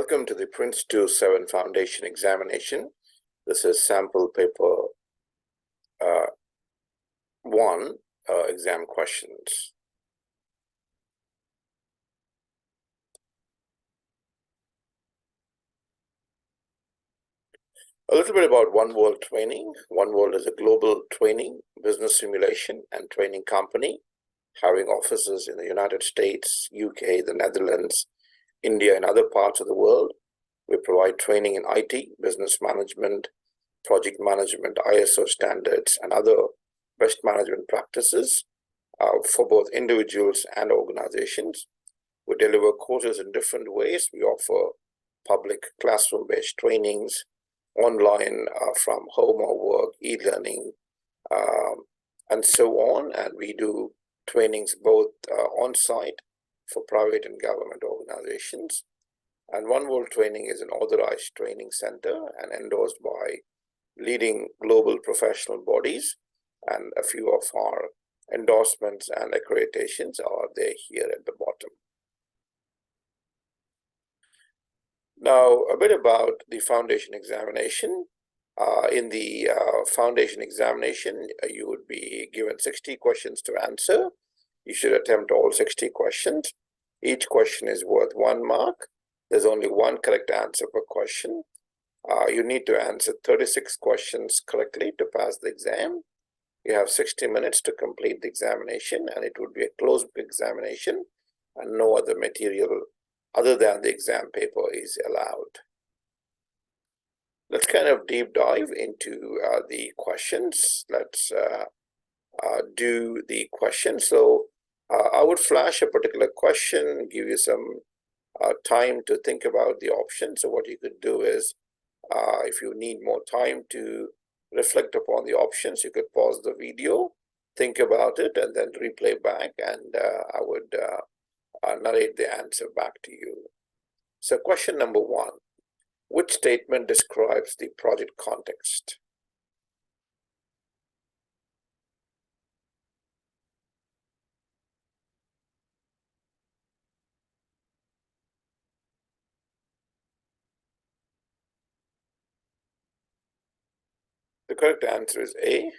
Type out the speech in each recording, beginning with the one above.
Welcome to the PRINCE2 7 Foundation examination. This is sample paper 1 exam questions. A little bit about One World Training. One World is a global training, business simulation, and training company having offices in the United States, UK, the Netherlands, India, and other parts of the world. We provide training in IT, business management, project management, ISO standards, and other best management practices for both individuals and organizations. We deliver courses in different ways. We offer public classroom-based trainings, online from home or work, e-learning, and so on. And we do trainings both on-site for private and government organizations. And One World Training is an authorized training center and endorsed by leading global professional bodies. And a few of our endorsements and accreditations are there here at the bottom. Now, a bit about the foundation examination. In the foundation examination, you would be given 60 questions to answer. You should attempt all 60 questions. Each question is worth 1 mark. There's only one correct answer per question. You need to answer 36 questions correctly to pass the exam. You have 60 minutes to complete the examination, and it would be a closed examination, and no other material other than the exam paper is allowed. Let's kind of deep dive into the questions. Let's do the questions. So I would flash a particular question, give you some time to think about the options. So what you could do is, if you need more time to reflect upon the options, you could pause the video, think about it, and then replay back, and I would narrate the answer back to you. So question number 1, which statement describes the project context? The correct answer is A.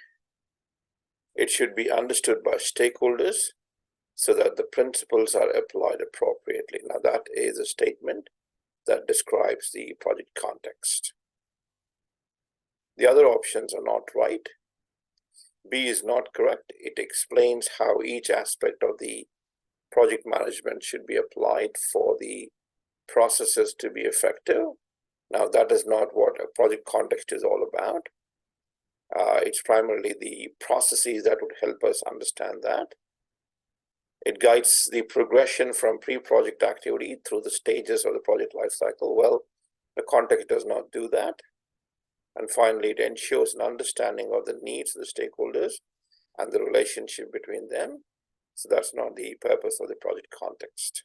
It should be understood by stakeholders so that the principles are applied appropriately. Now that is a statement that describes the project context. The other options are not right. B is not correct. It explains how each aspect of the project management should be applied for the processes to be effective. Now that is not what a project context is all about. It's primarily the processes that would help us understand that. It guides the progression from pre-project activity through the stages of the project lifecycle. Well, the context does not do that. And finally, it ensures an understanding of the needs of the stakeholders and the relationship between them. So that's not the purpose of the project context.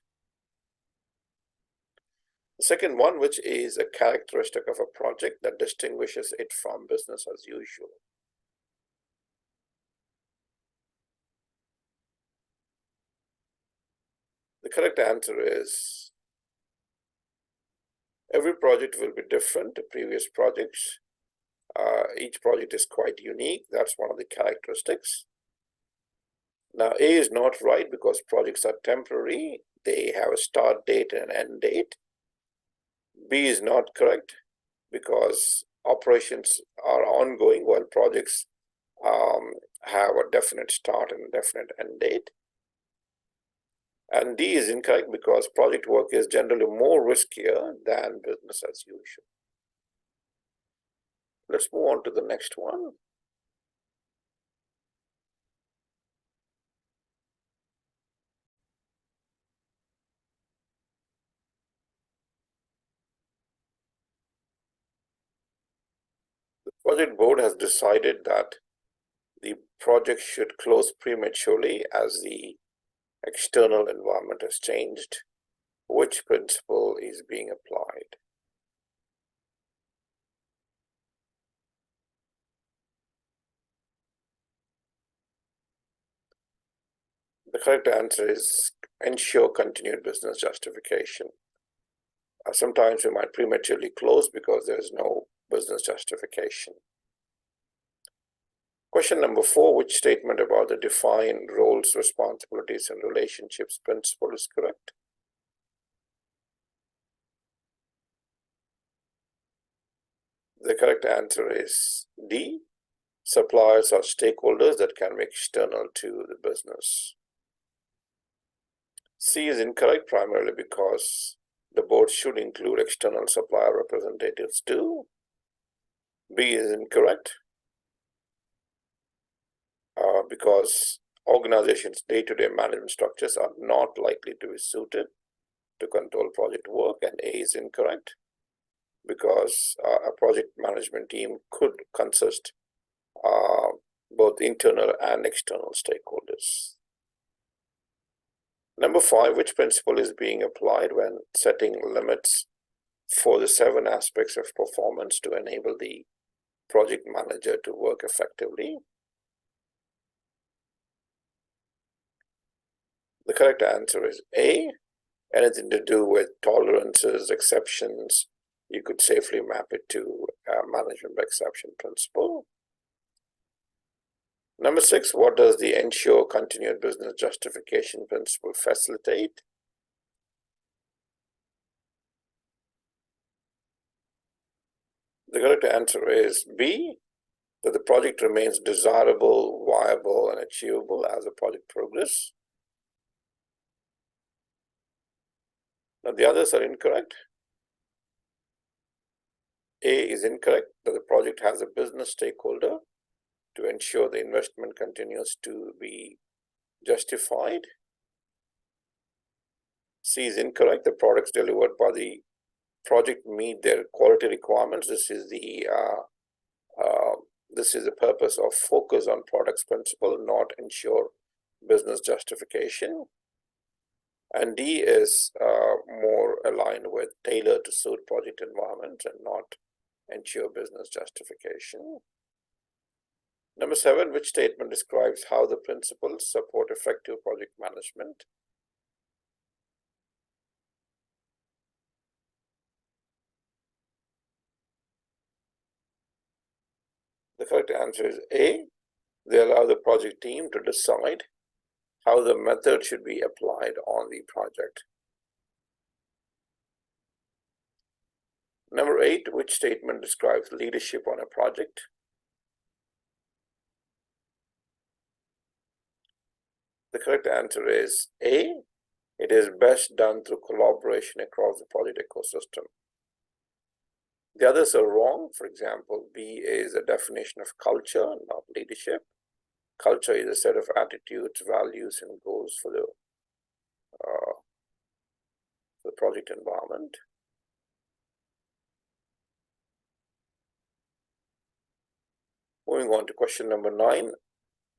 The second one, which is a characteristic of a project that distinguishes it from business as usual. The correct answer is every project will be different to previous projects. Each project is quite unique. That's one of the characteristics. Now, A is not right because projects are temporary. They have a start date and an end date. B is not correct because operations are ongoing while projects have a definite start and a definite end date. And D is incorrect because project work is generally more riskier than business as usual. Let's move on to the next one. The project board has decided that the project should close prematurely as the external environment has changed. Which principle is being applied? The correct answer is ensure continued business justification. Sometimes we might prematurely close because there is no business justification. Question number 4, which statement about the defined roles, responsibilities, and relationships principle is correct? The correct answer is D. Suppliers are stakeholders that can be external to the business. C is incorrect, primarily because the board should include external supplier representatives too. B is incorrect because organizations' day-to-day management structures are not likely to be suited to control project work. And A is incorrect because a project management team could consist both internal and external stakeholders. Number 5, which principle is being applied when setting limits for the 7 aspects of performance to enable the project manager to work effectively? The correct answer is A. Anything to do with tolerances, exceptions, you could safely map it to management by exception principle. Number 6, what does the ensure continued business justification principle facilitate? The correct answer is B, that the project remains desirable, viable, and achievable as the project progresses. Now the others are incorrect. A is incorrect, that the project has a business stakeholder to ensure the investment continues to be justified. C is incorrect, the products delivered by the project meet their quality requirements. This is the purpose of focus on products principle, not ensure business justification. And D is more aligned with tailor to suit project environments and not ensure business justification. Number 7, which statement describes how the principles support effective project management? The correct answer is A. They allow the project team to decide how the method should be applied on the project. Number 8, which statement describes leadership on a project? The correct answer is A. It is best done through collaboration across the project ecosystem. The others are wrong. For example, B is a definition of culture, not leadership. Culture is a set of attitudes, values, and goals for the project environment. Moving on to question number 9,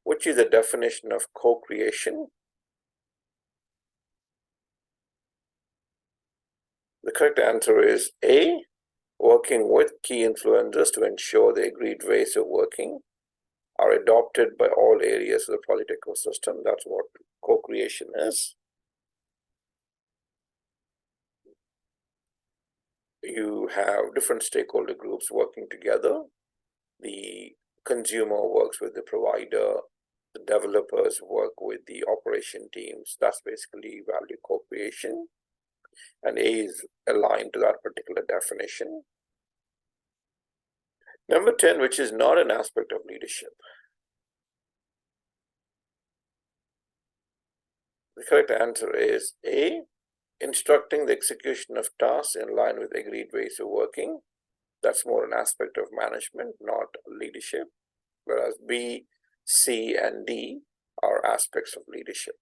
which is the definition of co-creation? The correct answer is A. Working with key influencers to ensure the agreed ways of working are adopted by all areas of the project ecosystem. That's what co-creation is. You have different stakeholder groups working together. The consumer works with the provider, the developers work with the operation teams. That's basically value co-creation. And A is aligned to that particular definition. Number 10, which is not an aspect of leadership. The correct answer is A. Instructing the execution of tasks in line with agreed ways of working. That's more an aspect of management, not leadership. Whereas B, C, and D are aspects of leadership.